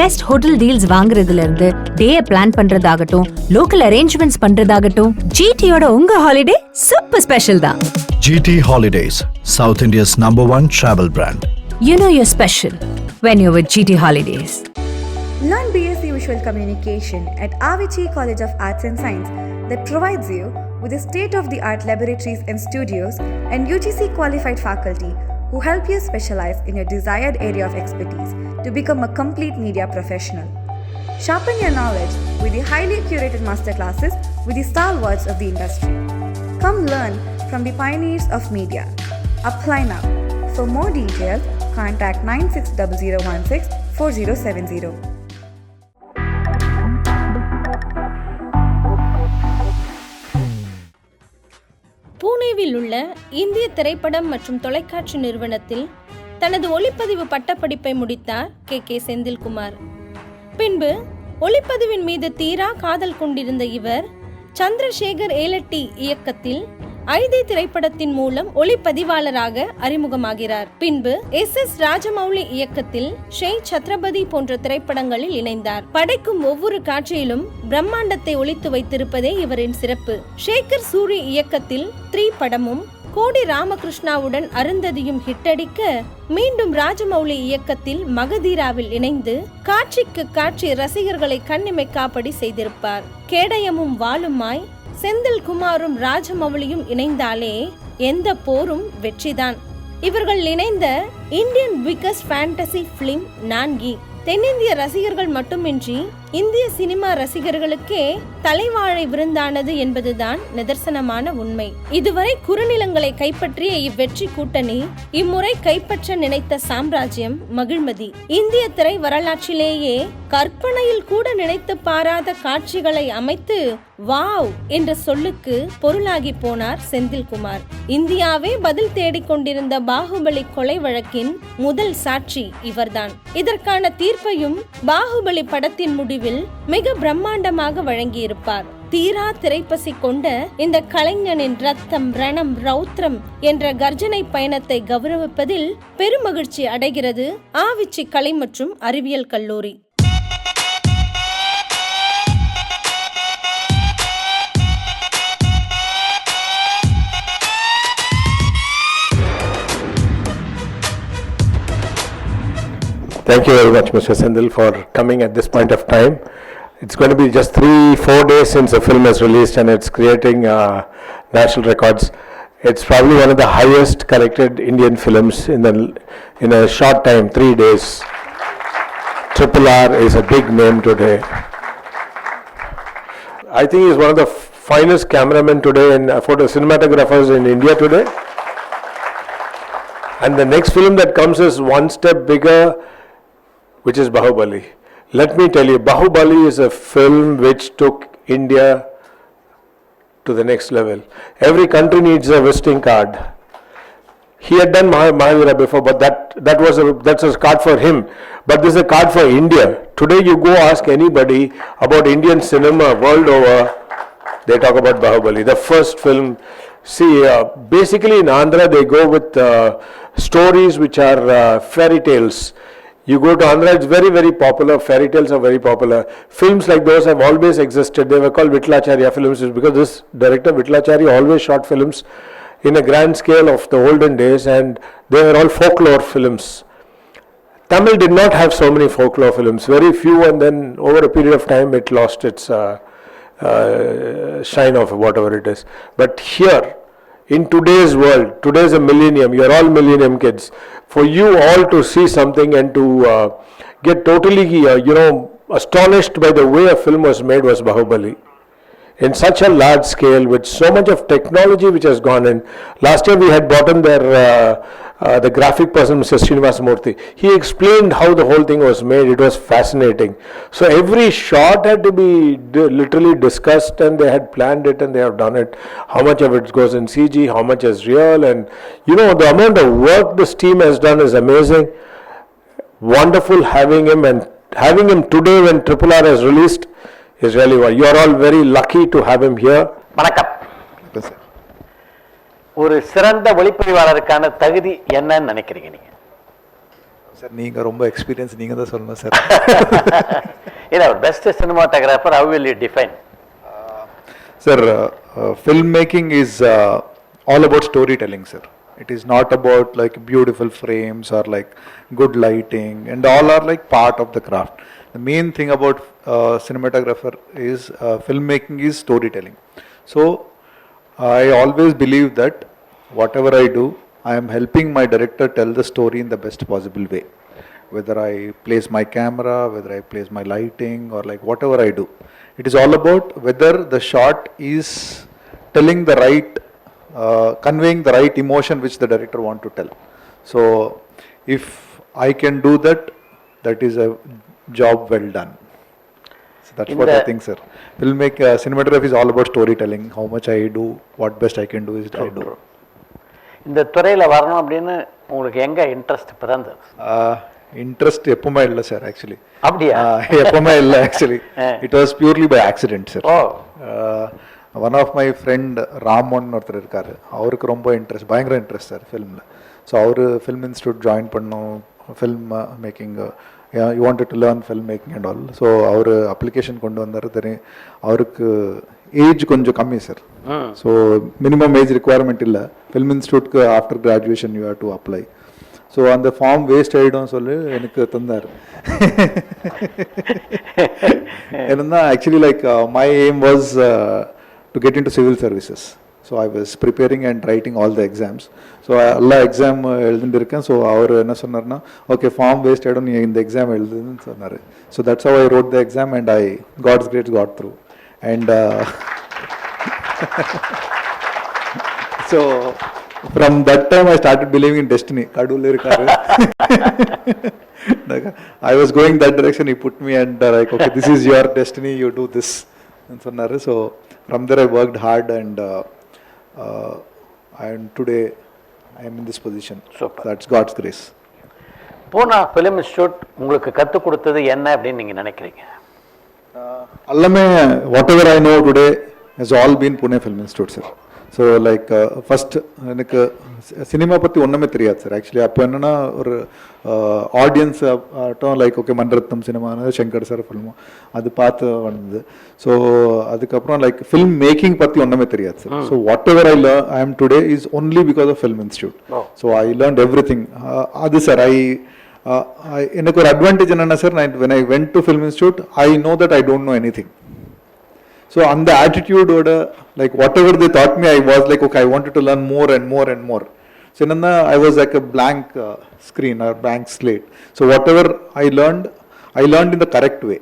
Best hotel deals வாங்குறதுல இருந்து டே plan பண்றதாகட்டும், local arrangements பண்றதாகட்டும், GTயோட உங்க ஹாலிடே சூப்பர் ஸ்பெஷல் தான். GT Holidays, South India's #1 travel brand. You know you're special when you're with GT Holidays. Learn BSc Visual Communication at Avicii College of Arts and Science that provides you with the state-of-the-art laboratories and studios and UGC qualified faculty who help you specialize in your desired area of expertise to become a complete media professional. Sharpen your knowledge with the highly curated masterclasses with the stalwarts of the industry. Come learn from the pioneers of media. Apply now. For more details, contact 9600164070. பூனேவில் உள்ள இந்திய திரைப்படம் மற்றும் தொலைக்காட்சி நிறுவனத்தில் தனது ஒளிப்பதிவு பட்டப்படிப்பை முடித்தார் K.K செந்தில் குமார். பின்பு ஒளிப்பதிவின் மீது தீரா காதல் கொண்டிருந்த இவர் சந்திரசேகர் ஏலட்டி இயக்கத்தில் ஐதி திரைப்படத்தின் மூலம் ஒளிப்பதிவாளராக அறிமுகமாகிறார். பின்பு SS ராஜமௌலி இயக்கத்தில் CHITHRA போன்ற திரைப்படங்களில் இணைந்தார். படைக்கும் ஒவ்வொரு காட்சியிலும் பிரம்மாண்டத்தை ஒளித்து வைத்திருப்பதே இவரின் சிறப்பு. சேகர் சூரி இயக்கத்தில் 3 படமும் கோடி ராமகிருஷ்ணாவுடன் அருந்ததியும் ஹிட்டடிக்க, மீண்டும் ராஜமௌலி இயக்கத்தில் மகதீராவில் இணைந்து காட்சிக்கு காட்சி ரசிகர்களை கண்ணிமைக்காப்படி செய்திருப்பார். கேடயமும் வாளுமாய் செந்தில் குமாரும் ராஜமௌலியும் இணைந்தாலே எந்த போரும் வெற்றிதான். இவர்கள் இணைந்த இந்தியன் பிகஸ்ட் ஃபேண்டசி பிலிம் நான்கி தென்னிந்திய ரசிகர்கள் மட்டுமின்றி இந்திய சினிமா ரசிகர்களுக்கே தலைவாழை விருந்தானது என்பதுதான் நிதர்சனமான உண்மை. இதுவரை குறுநிலங்களை கைப்பற்றிய இவ்வெற்றி கூட்டணி இம்முறை கைப்பற்ற நினைத்த சாம்ராஜ்யம் மகிழ்மதி. இந்திய திரை வரலாற்றிலேயே கற்பனையில் கூட நினைத்து பாராத காட்சிகளை அமைத்து வாவ் என்ற சொல்லுக்கு பொருளாகி போனார் செந்தில்குமார். இந்தியாவே பதில் தேடிக்கொண்டிருந்த பாகுபலி கொலை வழக்கின் முதல் சாட்சி இவர்தான். இதற்கான தீர்ப்பையும் பாகுபலி படத்தின் முடிவில் மிக பிரம்மாண்டமாக வழங்கியிருப்பார். தீரா திரைப்பசி கொண்ட இந்த கலைஞனின் ரத்தம் ரணம் ரௌத்ரம் என்ற கர்ஜனை பயணத்தை கௌரவிப்பதில் பெருமகிழ்ச்சி அடைகிறது ஆவிச்சி கலை மற்றும் அறிவியல் கல்லூரி. Thank you very much, Mr. Senthil, for coming at this point of time. It's going to be just 3-4 days since the film is released, and it's creating national records. It's probably one of the highest collected Indian films in a short time, 3 days. RRR is a big name today. I think he's one of the finest cameramen today and photo cinematographers in India today. And the next film that comes is one step bigger, which is Bahubali. Let me tell you, Bahubali is a film which took India to the next level. Every country needs a visiting card. He had done Mahavira before, but that's a card for him. But this is a card for India. Today you go ask anybody about Indian cinema world over, they talk about Bahubali, the first film. See, basically in Andhra they go with stories which are fairy tales. You go to Andhra, it's very, very popular. Fairy tales are very popular. Films like those have always existed. They were called Vittlacharya films because this director Vittlacharya always shot films in a grand scale of the olden days, and they were all folklore films. Tamil did not have so many folklore films, very few, and then over a period of time it lost its shine of whatever it is. But here, in today's world, today's a millennium, you're all millennium kids. For you all to see something and to get totally, astonished by the way a film was made was Bahubali. In such a large scale, with so much of technology which has gone in. Last year we had brought in the graphic person, Mr. Srinivasmurthy. He explained how the whole thing was made. It was fascinating. So every shot had to be literally discussed, and they had planned it and they have done it. How much of it goes in CG, how much is real, and the amount of work this team has done is amazing. Wonderful having him, and having him today when RRR is released is really well. You are all very lucky to have him here. வணக்கம். ஒரு சிறந்த ஒளிப்பதிவாளருக்கான தகுதி என்னன்னு நினைக்கிறீங்க நீங்க? Sir நீங்கள் ரொம்ப experience நீங்கள் தான் சொல்லணும் சார். இல்லை, best cinematographer how will you define? Sir, film making is all about storytelling, sir. It is not about like beautiful frames or like good lighting, and all are like part of the craft. The main thing about cinematographer is filmmaking is storytelling. So I always believe that whatever I do, I am helping my director tell the story in the best possible way. Whether I place my camera, whether I place my lighting, or like whatever I do, it is all about whether the shot is telling the right, conveying the right emotion which the director want to tell. So if I can do that, that is a job well done. So that's what I think, sir. Cinematography is all about storytelling. How much I do, what best I can do is I do. இந்த துறையில் வரணும் அப்படின்னு உங்களுக்கு எங்கே interest பிறந்தது? Interest எப்பவுமே இல்லை sir, actually. அப்படியா? எப்பவுமே இல்லை actually. It was purely by accident sir. Oh. One of my friend Raman ஒருத்தர் இருக்கார், அவருக்கு ரொம்ப இன்ட்ரெஸ்ட், பயங்கர இன்ட்ரெஸ்ட் சார் ஃபிலிமில். ஸோ அவர் ஃபில்ம் இன்ஸ்டியூட் ஜாயின் பண்ணோம், film making, you wanted to learn film making and all. So அவர் அப்ளிகேஷன் கொண்டு வந்தார். தெரியும், அவருக்கு ஏஜ் கொஞ்சம் கம்மி sir. So minimum age requirement இல்லை ஃபில்ம் இன்ஸ்டியூட்க்கு. After graduation you have to apply. So அந்த ஃபார்ம் வேஸ்ட் ஆகிடும் சொல்லி எனக்கு தந்தார். என்னன்னா actually like my aim was to get in to civil services. So I was preparing and writing all the exams. So எல்லா exam எழுதிட்டு இருக்கேன். So அவர் என்ன சொன்னார்னா, ஓகே ஃபார்ம் வேஸ்ட் ஆகிடும், நீ இந்த எக்ஸாம் எழுதுன்னு சொன்னார். So that's how I wrote the exam and I got grades got through. And so from that time I started believing in destiny. Kadul irukkaru. I was going that direction, he put me and like, okay, this is your destiny, you do this and sonnaru. So from there I worked hard and today I am in this position. Super. That's God's grace. Poona film institute உங்களுக்கு கற்றுக் கொடுத்தது என்ன அப்படின்னு நீங்கள் நினைக்கிறீங்க? எல்லாமே whatever I know today has all been Pune Film Institute, sir. So like first எனக்கு cinema பற்றி ஒன்றுமே தெரியாது சார் ஆக்சுவலி. அப்போ என்னென்னா ஒரு ஆடியன்ஸ் ஆட்டம் லைக் ஓகே மண்ரத்னம் சினிமானது சங்கர் சார் ஃபில்மோ அது பார்த்து வந்தது. ஸோ அதுக்கப்புறம் லைக் ஃபில்ம் மேக்கிங் பற்றி ஒன்றுமே தெரியாது sir. So whatever I am today is only because of film institute. So I learned everything. அது சார் எனக்கு ஒரு அட்வான்டேஜ் என்னென்னா sir, when I went to film institute I know that I don't know anything. So on the attitude oda like whatever they taught me, I was like, okay, I wanted to learn more and more and more. So I was like a blank screen or blank slate. So whatever I learned in the correct way.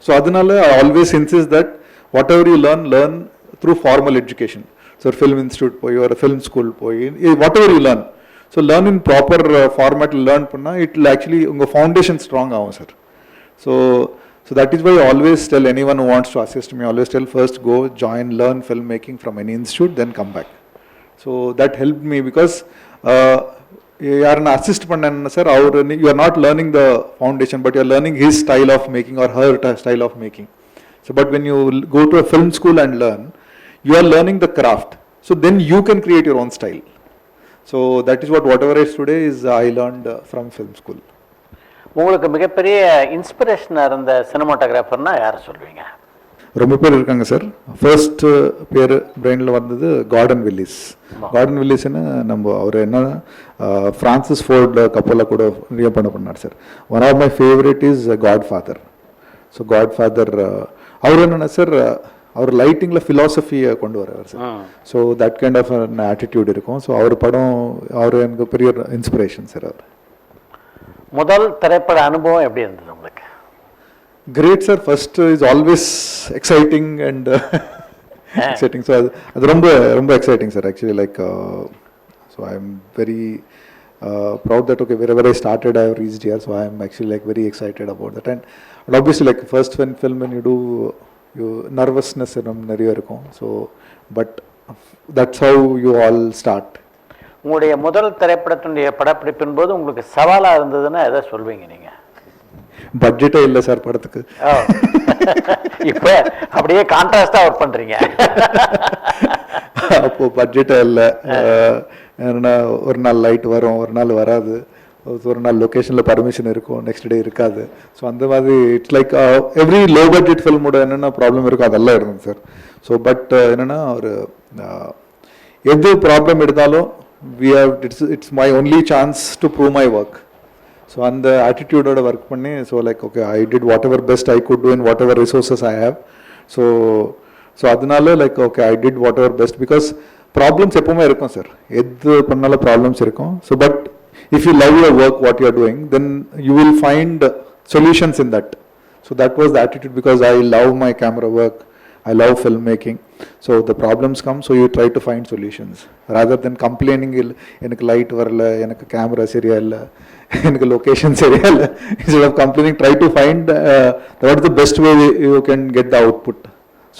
So adanal I always insist that whatever you learn through formal education. So film institute poi or film school poi, whatever you learn, so learn in proper format. Learn panna, it will actually unga foundation strong agum sir. So that is why I always tell anyone who wants to assist me, I always tell first go join, learn filmmaking from any institute, then come back. So that helped me because you are an assist panna sir, you are not learning the foundation but you are learning his style of making or her style of making. So but when you go to a film school and learn, you are learning the craft. So then you can create your own style. So that is whatever I today is I learned from film school. உங்களுக்கு மிகப்பெரிய இன்ஸ்பிரேஷனாக இருந்த சினிமாட்டோகிராஃபர்னா யாரை சொல்வீங்க? ரொம்ப பேர் இருக்காங்க sir. First பேர் பிரெயினில் வந்தது கார்டன் வில்லிஸ். கார்டன் வில்லிஸ்ன்னு அவர் என்ன ஃப்ரான்சிஸ் ஃபோர்ட் கப்பலில் கூட நிறைய பண்ணார் sir. One of my favourite is Godfather. So Godfather அவர் என்னென்னா சார், அவர் லைட்டிங்கில் ஃபிலாசபியை கொண்டு வர்றார் sir. So that kind of attitude இருக்கும். ஸோ அவர் படம் அவர் எனக்கு பெரிய இன்ஸ்பிரேஷன் சார். அவர் முதல் திரைப்பட அனுபவம் எப்படி இருந்தது உங்களுக்கு? Great sir. First is always exciting and exciting. So அது ரொம்ப ரொம்ப exciting sir actually. Like so I am very proud that okay wherever I started I have reached here. So I am actually like very excited about that. And obviously like first film when you do, you nervousness நிறைய இருக்கும். So but that's how you all start. உங்களுடைய முதல் திரைப்படத்தினுடைய படப்பிடிப்பின் போது உங்களுக்கு சவாலாக இருந்ததுன்னா எதை சொல்வீங்க நீங்கள்? பட்ஜெட்டே இல்லை சார் படத்துக்கு. இப்போ அப்படியே கான்ட்ராஸ்டாக ஒர்க் பண்ணுறீங்க. அப்போது பட்ஜெட்டே இல்லை. ஏன்னா ஒரு நாள் லைட் வரும், ஒரு நாள் வராது. ஒரு நாள் லொக்கேஷனில் பர்மிஷன் இருக்கும், நெக்ஸ்ட் டே இருக்காது. ஸோ அந்த மாதிரி it's like every low budget ஃபில்மோட என்னென்ன ப்ராப்ளம் இருக்கோ அதெல்லாம் இருந்தது சார். ஸோ பட் என்னென்னா ஒரு எது ப்ராப்ளம் எடுத்தாலும் it's my only chance to prove my work. So அந்த ஆட்டிடியூடோட ஒர்க் பண்ணி so like okay I did whatever best I could do in whatever resources I have. So அதனால like okay I did whatever best. Because problems எப்பவுமே இருக்கும் sir, எது பண்ணாலும் problems இருக்கும். So but if you love your work, what you are doing, then you will find solutions in that. So that was the attitude, because I love my camera work, I love filmmaking. So the problems come, so you try to find solutions rather than complaining எனக்கு light வரல, எனக்கு camera சரியா இல்லை, எனக்கு location சரியா இல்லை. Instead of complaining, try to find what is the best way you can get the output.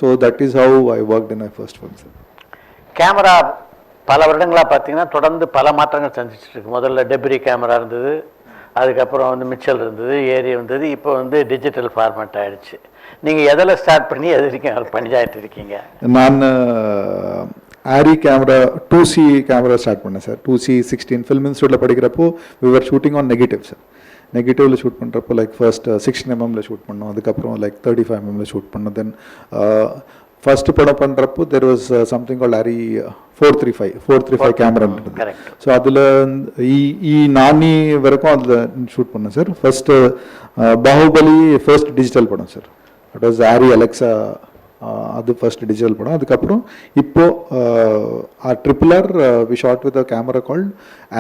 So that is how I worked in my first film, sir. Camera பல வருடங்களாக பார்த்தீங்கன்னா தொடர்ந்து பல மாற்றங்கள் சந்திச்சுட்டு இருக்கு. முதல்ல டெப்ரி கேமரா இருந்தது, அதுக்கப்புறம் வந்து மிச்சல் இருந்தது, ஏரி இருந்தது, இப்போ வந்து டிஜிட்டல் ஃபார்மேட் ஆகிடுச்சு. நீங்கள் எதில் ஸ்டார்ட் பண்ணி எது வரைக்கும் பண்ணிட்டு இருக்கீங்க? நான் Arri camera 2C camera start பண்ணேன் சார். 2C 16 ஃபில்ம் இன்ஸ்டியூட்டில் படிக்கிறப்போ we were shooting on negative sir. நெகட்டிவில் ஷூட் பண்ணுறப்போ லைக் ஃபர்ஸ்ட் 16mm ஷூட் பண்ணோம், அதுக்கப்புறம் லைக் 35mm ஷூட் பண்ணோம். தென் ஃபர்ஸ்ட் படம் பண்ணுறப்போ there was something called Arri 435 camera இருந்தது. ஸோ அதில் நானி வரைக்கும் அதில் ஷூட் பண்ணேன் sir. First Baahubali first digital படம் sir. It was Arri Alexa, அது ஃபர்ஸ்ட் டிஜிட்டல் படம். அதுக்கப்புறம் இப்போது RRR we shot with a camera called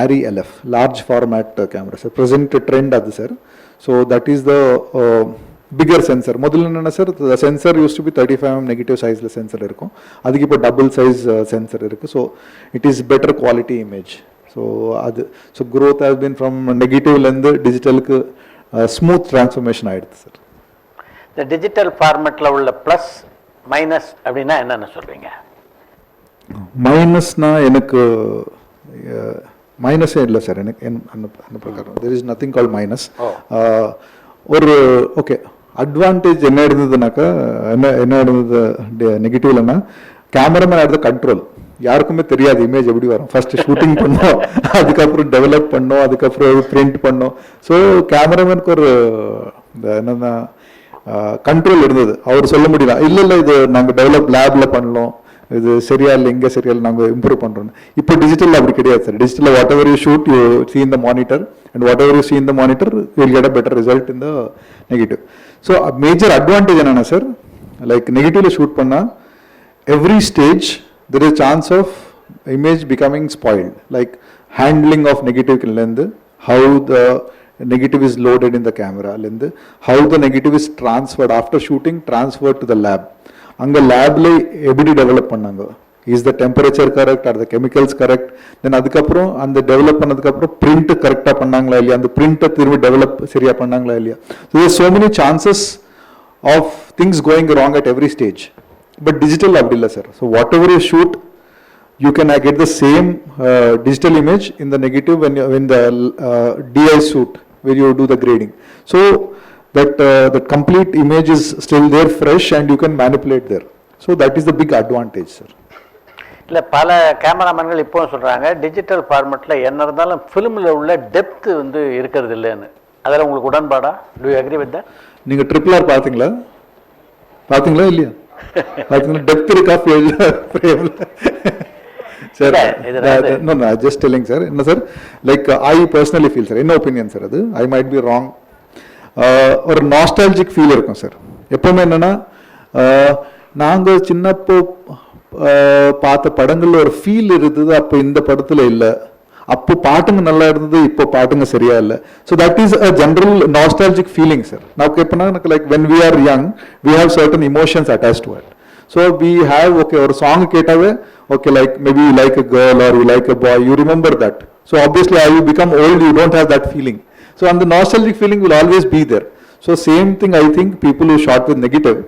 Arri LF, large format camera sir. Present trend அது sir. So that is the bigger sensor. முதல்ல என்னென்ன சார், sensor use to be 35mm negative சைஸில் sensor இருக்கும், அதுக்கு இப்போ டபுள் சைஸ் சென்சர் இருக்குது. So it is better quality image. So அது so growth has been from நெகட்டிவ்லேருந்து டிஜிட்டலுக்கு ஸ்மூத் ட்ரான்ஸ்ஃபர்மேஷன் ஆகிடுது சார். இந்த டிஜிட்டல் ஃபார்மேட்டில் உள்ள ப்ளஸ் மைனஸ் அப்படின்னா என்னென்ன சொல்வீங்க? மைனஸ்னா எனக்கு மைனஸே இல்லை சார். எனக்கு அந்த பிரகாரம் there is nothing call minus. ஒரு ஓகே அட்வான்டேஜ் என்ன இருந்ததுனாக்கா, என்ன இருந்தது நெகட்டிவ்லன்னா, கேமராமேன் ஆட் த கண்ட்ரோல். யாருக்குமே தெரியாது இமேஜ் எப்படி வரும். ஃபர்ஸ்ட் ஷூட்டிங் பண்ணோம், அதுக்கப்புறம் டெவலப் பண்ணோம், அதுக்கப்புறம் பிரிண்ட் பண்ணோம். ஸோ கேமராமேனுக்கு ஒரு என்னன்னா கண்ட்ரோல் இருந்தது. அவர் சொல்ல முடியல, இல்லை இல்லை இது நாங்கள் டெவலப் லேபில் பண்ணலாம், இது சரியா இல்லை, இங்கே சரியா இல்லை, நாங்கள் இம்ப்ரூவ் பண்ணுறோம். இப்போ டிஜிட்டல் அப்படி கிடையாது சார். டிஜிட்டலில் what ever you shoot you see in the monitor, and whatever you see in the monitor you will get a better result in the negative. So a major advantage என்னன்னா sir, like நெகட்டிவ்ல shoot பண்ணால் every stage there is a chance of image becoming spoiled, like handling of negative லேருந்து, how the negative is loaded in the camera லேருந்து, how the negative is transferred after shooting, transferred to the lab. அங்கே லேப்ல எப்படி develop பண்ணாங்க, is the temperature correct, are the chemicals correct, then அதுக்கப்புறம் அந்த develop பண்ணதுக்கப்புறம் print கரெக்டாக பண்ணாங்களா இல்லையா, அந்த பிரிண்ட்டை திரும்பி டெவலப் சரியாக பண்ணாங்களா இல்லையா. So there so many chances of things going wrong at every stage. But digital அப்படி இல்லை sir. So what ever you shoot you can get the same digital image in the negative when the DI shoot where you do the grading. So that complete image is still there fresh and you can manipulate there. So that is the big advantage, sir. இல்லை பல கேமராமேன்கள் இப்போ சொல்கிறாங்க digital ஃபார்மேட்டில் என்ன இருந்தாலும் ஃபிலிமில் உள்ள depth வந்து இருக்கிறது இல்லைன்னு. அதில் உங்களுக்கு உடன்பாடா? Do you agree with that? நீங்கள் RRR பார்த்தீங்களா இல்லையா? பார்த்தீங்களா டெப்த் இருக்கா ஃப்ரேமில்? Sir, no, just telling sir. No sir, like I personally feel sir, in opinion sir, adu I might be wrong. Or nostalgic feel irukum sir. எப்பவுமே என்னன்னா நாங்க சின்னப்போ பார்த்த படங்கள்ல ஒரு ஃபீல் இருந்தது, அப்போ இந்த படத்துல இல்லை. அப்போ பாட்டுங்க நல்லா இருந்தது, இப்போ பாட்டுங்க சரியா இல்லை. So that is a general nostalgic feeling sir. நமக்கு எப்படின்னா எனக்கு like when we are young we have certain emotions attach to it. So we have, okay, ஒரு song கேட்டாவே, okay, like maybe you like a girl or you like a boy, you remember that. So obviously as you become old, you don't have that feeling. So and the nostalgic feeling will always be there. So same thing I think people who shot with negative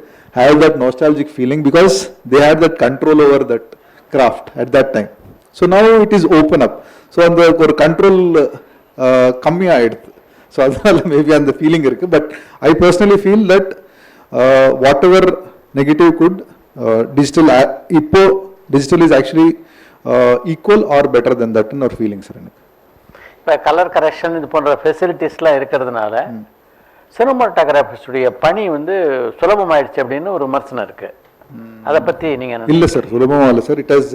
have that nostalgic feeling because they had that control over that craft at that time. So now it is open up. So அந்த ஒரு control கம்மியாயிடுது. So அதனால maybe அந்த feeling இருக்கு. But I personally feel that whatever negative could digital digital is actually equal or better than that in our feelings. இப்போ colour correction இது போன்ற ஃபெசிலிட்டிஸ்லாம் இருக்கிறதுனால சினிமாட்டோகிராஃபிஸ்டுடைய பணி வந்து சுலபமாயிடுச்சு அப்படின்னு ஒரு விமர்சனம் இருக்குது. அதை பற்றி நீங்கள் இல்லை சார், சுலபமாக இல்லை சார். இட் ஹஸ்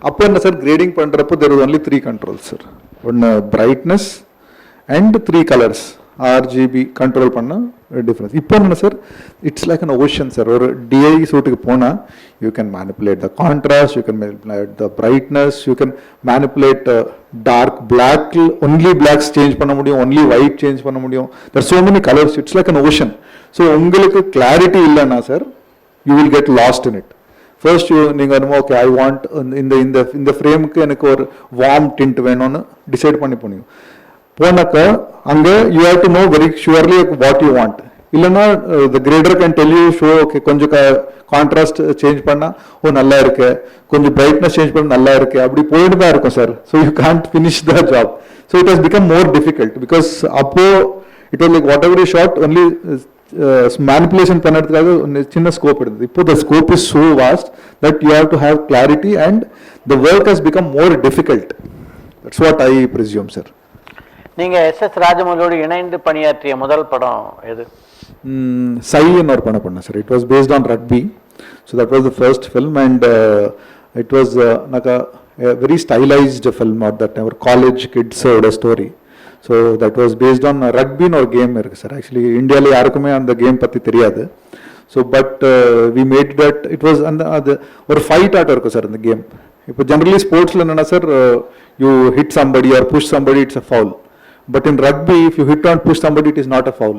அப்போ என்ன சார், கிரேடிங் பண்ணுறப்போ there is only 3 controls sir. ஒன்று brightness and 3 colors RGB control பண்ண டிஃப்ரென்ஸ். இப்போ என்ன sir, it's like an ocean sir. ஒரு டிஐ சூட்டுக்கு போனால் you can manipulate the contrast, you can manipulate the brightness, you can manipulate dark black, only blacks change பண்ண முடியும், only white change பண்ண முடியும். There so many colours, it's like an ocean. So உங்களுக்கு clarity இல்லைன்னா sir you will get lost in it. First நீங்கள் வரும்போது okay I want இந்த ஃப்ரேமுக்கு எனக்கு ஒரு வார்ம் டிண்ட் வேணும்னு டிசைட் பண்ணி போனீங்க. போனாக்கா அங்கே you have to know very surely what you want. இல்லைன்னா the grader can tell you show okay கொஞ்சம் கான்ட்ராஸ்ட் சேஞ்ச் பண்ணால் ஓ நல்லா இருக்கு, கொஞ்சம் பிரைட்னஸ் சேஞ்ச் பண்ண நல்லா இருக்கு, அப்படி போயிட்டு தான் இருக்கும் sir. So you can't finish the job. So it has become more difficult because அப்போ it was like what ever you shot only manipulation பண்ணுறதுக்காக சின்ன ஸ்கோப் இருந்தது. இப்போ the scope is so vast that you have to have clarity and the work has become more difficult. That's what I presume sir. நீங்கள் S S. ராஜமௌலியோடு இணைந்து பணியாற்றிய முதல் படம் எது? சைன்னு ஒரு படம் பண்ணேன் sir. It was based on rugby. So that was the first film and it was நாக்கா very stylised film at that time. ஒரு காலேஜ் கிட்ஸோட story. So that was based on ரக்பின்னு ஒரு கேம் இருக்குது சார். ஆக்சுவலி இந்தியாவில் யாருக்குமே அந்த game பற்றி தெரியாது. So but we made that it was அது ஒரு ஃபைட் ஆட்டம் இருக்கும் சார் அந்த கேம். இப்போ ஜென்ரலி ஸ்போர்ட்ஸில் என்னென்னா sir, you hit somebody or push somebody, it's a foul. But in rugby, if you hit or push somebody, it is not a foul.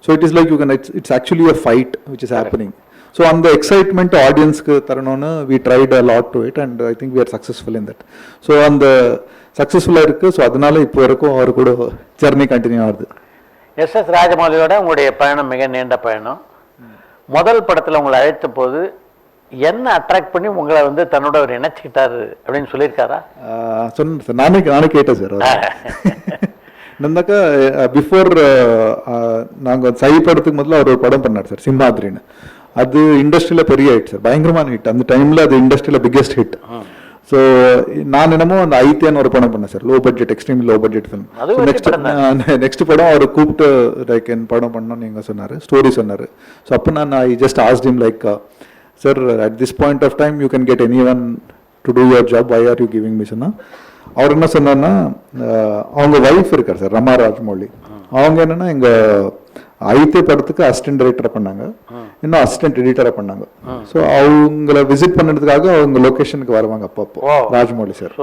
So it is like you can. It's actually a fight which is happening. So on the excitement, audience taranona, we tried a lot to it, and I think we are successful in that. So on the successful irukku, so adanaala ipo varakum avaru kuda journey continue ஆகுது. SS. ராஜமௌலியோட உங்களுடைய பயணம் மிக நீண்ட பயணம். முதல் படத்தில் உங்களை அழைத்த போது என்ன அட்ராக்ட் பண்ணி உங்களை வந்து தன்னோட ஒரு இணைச்சிக்கிட்டாரு அப்படின்னு சொல்லியிருக்காரா? சொன்னேன் சார், நானே கேட்டேன் சார். என்னன்னாக்கா பிஃபோர் நாங்கள் சை படத்துக்கு முதல்ல அவர் ஒரு படம் பண்ணார் சார், சிம்மாதிரின்னு. அது இண்டஸ்ட்ரியில் பெரிய ஹிட் சார், பயங்கரமான ஹிட். அந்த டைமில் அது இண்டஸ்ட்ரியில் பிக்கெஸ்ட் ஹிட். ஸோ நான் என்னமோ அந்த ஐத்தியான்னு ஒரு படம் பண்ணேன் sir, low budget, extreme low budget film. Next படம் அவர் கூப்பிட்டு லைக் என் படம் பண்ணோன்னு நீங்கள் சொன்னார், ஸ்டோரி சொன்னார். ஸோ அப்போ நான் I just asked him like, sir at this point of time you can get any one to do your job, why are you giving me சொன்னா. அவர் என்ன சொன்னார்னா, அவங்க ஒய்ஃப் இருக்கார் சார், ரமா ராஜமௌலி. அவங்க என்னன்னா எங்கள் ஐத்திய படத்துக்கு அசிஸ்டன்ட் டைரக்டரை பண்ணாங்க, இன்னும் அசிஸ்டன்ட் எடிட்டரை பண்ணாங்க. ஸோ அவங்கள விசிட் பண்ணுறதுக்காக அவங்க லொக்கேஷனுக்கு வருவாங்க அப்பப்போ, ராஜமௌலி சார்.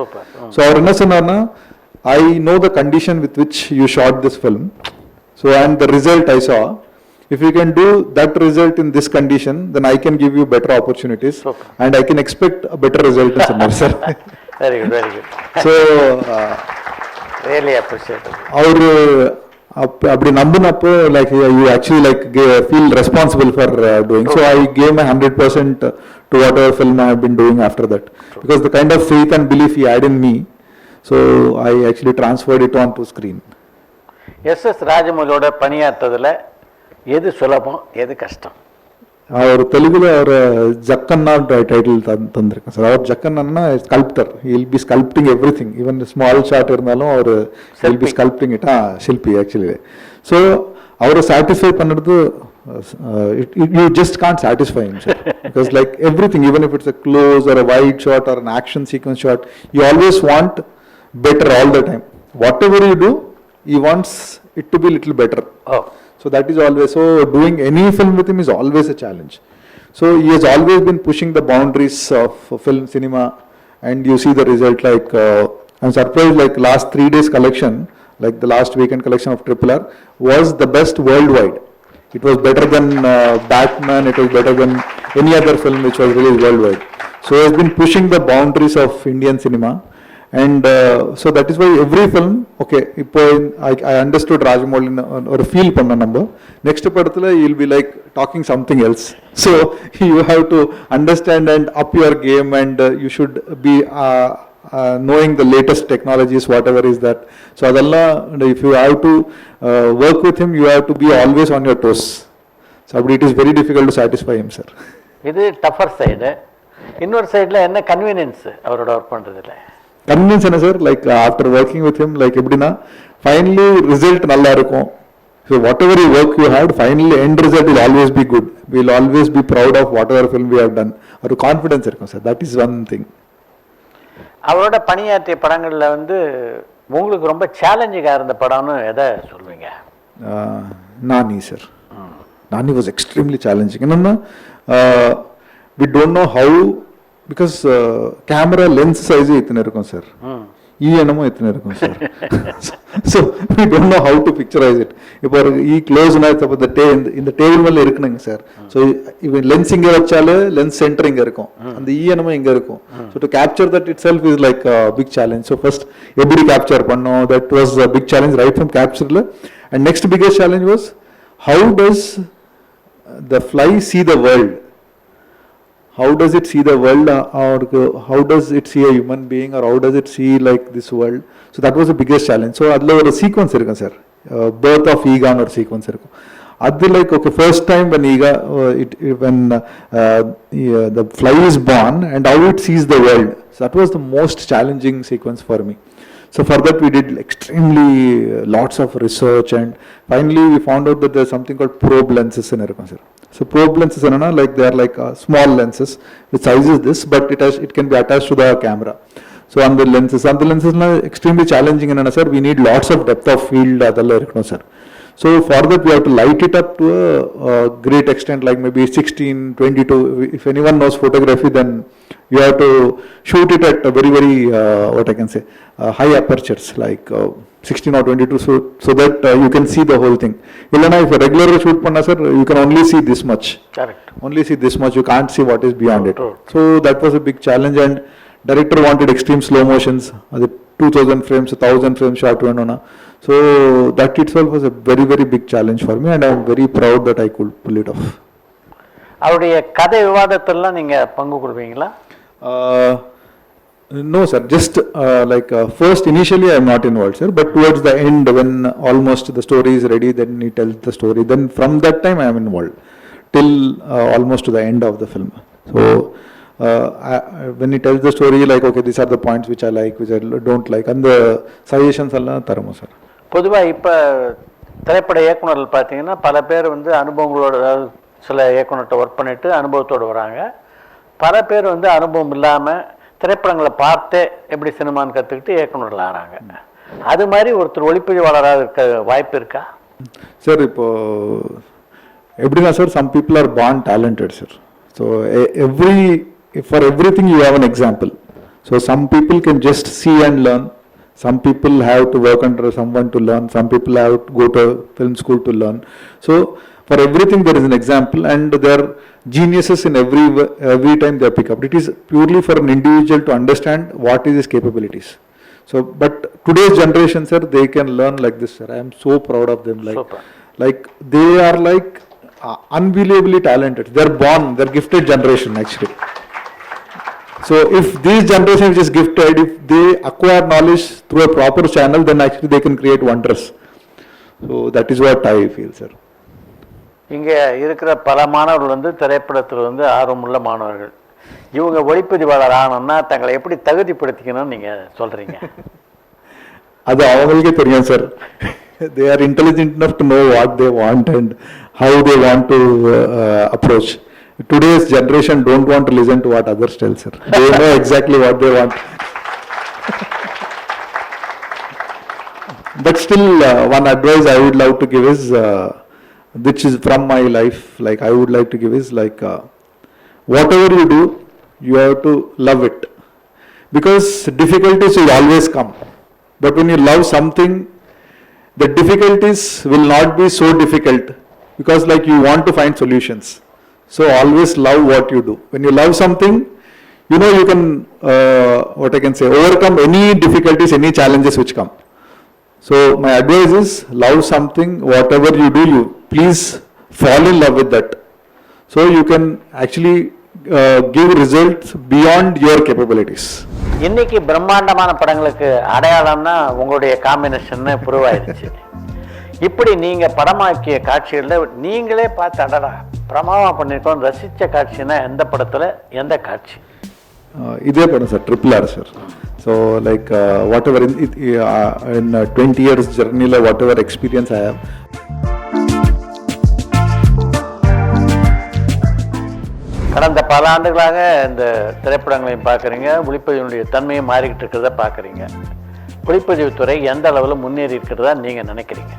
ஸோ அவர் என்ன சொன்னார்னா, I know the condition with which you shot this film, so and the result I saw. If you can do that result in this condition, then I can give you better opportunities, and I can expect a better result in summer, sir. Very good, very good. So, really appreciate it. Our அப்படி நம்பினப்போ like you actually like feel responsible for doing. So I gave my 100% to whatever film I have been doing after that, because the kind of faith and belief he had in me, so I actually transferred it on to screen. S S. ராஜமௌலியோட பணியாற்றதுல எது சுலபம், எது கஷ்டம்? அவர் தெலுங்குல அவர் Jakkanna title தந்திருக்கேன் சார். அவர் Jakkanna sculptor, he'll be sculpting everything, even small shot இருந்தாலும் அவர் ஹில் பி ஸ்கல்ப்டிங் இட். ஷில்பி ஆக்சுவலி. ஸோ அவரை சாட்டிஸ்ஃபை பண்ணுறது, you just can't satisfy him sir, because like everything, even if it's a close or a wide shot or an action sequence shot, you always want better all the time. What ever you do, he wants it to be little better. So that is always, so doing any film with him is always a challenge. So he has always been pushing the boundaries of film cinema, and you see the result. Like I'm surprised, like last 3 days collection, like the last weekend collection of RRR was the best worldwide. It was better than Batman, it was better than any other film which was released worldwide. So he has been pushing the boundaries of Indian cinema. And so that is why every film, okay, I understood Rajamouli or feel panna number, next padathula you will be like talking something else. So you have to understand and up your game, and you should be knowing the latest technologies, whatever is that. So adalla, if you have to work with him, you have to be always on your toes. So it is very difficult to satisfy him, sir. இது tougher side. இன்னொரு சைடில் என்ன convenience அவரோட work பண்ணுறதுல? Convenience என்ன sir, like after working with him, like எப்படின்னா finally result நல்லா இருக்கும். So whatever you work you had, finally end result will always be good. We'll always be proud of whatever film we have done. ஒரு confidence இருக்கும் sir. That is one thing. அவரோட பணியாற்றிய படங்களில் வந்து உங்களுக்கு ரொம்ப சேலஞ்சிங்காக இருந்த படம்னு எதை சொல்லுவீங்க? Nani sir. Nani was extremely challenging. என்னன்னா we don't know how, because camera lens size இத்தனை இருக்கும் சார். என்னமோ எத்தனை இருக்கும் sir. So we don't know how to picturize it. இப்போ ஒரு க்ளோஸ்னா இப்போ இந்த டேபிள் மேலே இருக்கணுங்க சார். ஸோ இப்போ லென்ஸ் இங்கே வச்சாலே லென்ஸ் சென்டர் இங்கே இருக்கும், அந்த என்னமோ இங்கே இருக்கும். So to capture that itself is like big challenge. So first எப்படி கேப்சர் பண்ணோம், that was a big challenge right from கேப்சரில். And next biggest challenge was how does the fly see the world? How does it see the world, or how does it see a human being, or how does it see like this world? So that was the biggest challenge. So adla or sequence irukum sir, birth of ega or sequence irukum. Adu like okay, first time when ega when the fly is born and how it sees the world. So that was the most challenging sequence for me. So for that we did extremely lots of research, and finally we found out that there's something called probe lenses in irukum sir. So probe lenses are like they are like small lenses which size is this, but it can be attached to the camera. So on the lenses are extremely challenging in sir. We need lots of depth of field adalla irukkom sir. So for that we have to light it up to a great extent, like maybe 16-22. If anyone knows photography, then you have to shoot it at a very what I can say high apertures, like 16 or 22, so that you can see the whole thing. Illana if a regular shoot panna sir, you can only see this much. Correct. Only see this much, you can't see what is beyond it. So that was a big challenge, and director wanted extreme slow motions, the 2000 frames, 1000 frames shot venona. So that itself was a very big challenge for me, and I am very proud that I could pull it off. அவருடைய கதை விவாதத்தெல்லாம் நீங்க பங்கு கொள்வீங்களா? No sir, just first initially I am not involved sir, but towards the end when almost the story is ready, then he tells the story, then from that time I am involved till almost to the end of the film. So when he tells the story, like okay, these are the points which I like, which I don't like, and the suggestions எல்லாம் தரமோ sir. பொதுவாக இப்போ திரைப்பட இயக்குநர்கள் பார்த்தீங்கன்னா பல பேர் வந்து அனுபவங்களோட, சில இயக்குநர்கிட்ட ஒர்க் பண்ணிட்டு அனுபவத்தோடு வராங்க. பல பேர் வந்து அனுபவம் இல்லாமல் திரைப்படங்களை பார்த்தே எப்படி சினிமான்னு கற்றுக்கிட்டு இயக்குநர்கள் ஆகிறாங்க. அது மாதிரி ஒருத்தர் ஒளிப்பதிவாளராக இருக்க வாய்ப்பு இருக்கா சார்? இப்போ எப்படின்னா sir, some people are born talented sir. So for everything you have an example. So some people can just see and learn. Some people have to work under someone to learn. Some people have to go to film school to learn. So for everything there is an example, and there are geniuses in every time they pick up. It is purely for an individual to understand what is his capabilities. So but today's generation sir, they can learn like this sir. I am so proud of them. Like they are like unbelievably talented. They are born, they are gifted generation actually. So if this generation which is gifted, if they acquire knowledge through a proper channel, then actually they can create wonders. So that is what I feel sir. இங்கே இருக்கிற பல மாணவர்கள் வந்து திரைப்படத்தில் வந்து ஆர்வமுள்ள மாணவர்கள். இவங்க ஒளிப்பதிவாளர் ஆனோம்னா தங்களை எப்படி தகுதிப்படுத்திக்கணும்னு நீங்கள் சொல்கிறீங்க? அது அவங்களுக்கே தெரியும் sir. They are intelligent enough to know what they want and how they want to approach. Today's generation don't want to listen to what others tell sir. They know exactly what they want. But still one advice I would love to give is which is from my life, like I would like to give is like whatever you do, you have to love it, because difficulties will always come, but when you love something, the difficulties will not be so difficult, because like you want to find solutions. So always love what you do. When you love something, you know you can what I can say, overcome any difficulties, any challenges which come. So my advice is love something, whatever you do, you please fall in love with that. So you can actually give results beyond your capabilities. இன்னைக்கு பிரம்மாண்டமான படங்களுக்கு அடையாளம்னா உங்களுடைய combination prove ஆயிடுச்சு. இப்படி நீங்கள் படமாக்கிய காட்சிகளில் நீங்களே பார்த்து அடடா பிரமாதமாக பண்ணியிருக்கோம் ரசித்த காட்சின்னா எந்த படத்தில் எந்த காட்சி? இதே படம் sir, RRR sir. So like whatever in 20 years journey, whatever experience I have. கடந்த பல ஆண்டுகளாக இந்த திரைப்படங்களையும் பார்க்குறீங்க, ஒளிப்பதிவினுடைய தன்மையை மாறிக்கிட்டு இருக்கிறத பார்க்குறீங்க. ஒளிப்பதிவுத்துறை எந்த அளவில் முன்னேறி இருக்கிறதா நீங்கள் நினைக்கிறீங்க?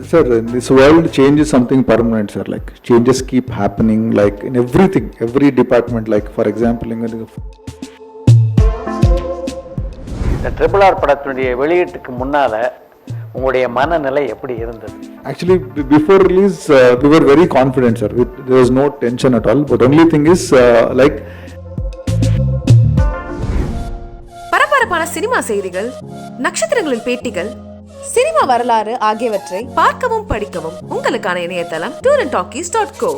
Sir, this world changes something permanent, sir. Like changes keep happening, like in everything, every department. Like for example, இந்த RRR படத்தினுடைய வெளியீட்டுக்கு முன்னால உங்களுடைய மனநிலை எப்படி இருந்தது? Actually, before release, we were very confident, sir. There was no tension at all. But only thing is, like. பரபரப்பான cinema செய்திகள், நட்சத்திரங்களின் பேட்டிகள், சினிமா வரலாறு ஆகியவற்றை பார்க்கவும் படிக்கவும் உங்களுக்கான இணையதளம் tourandtalkies.co.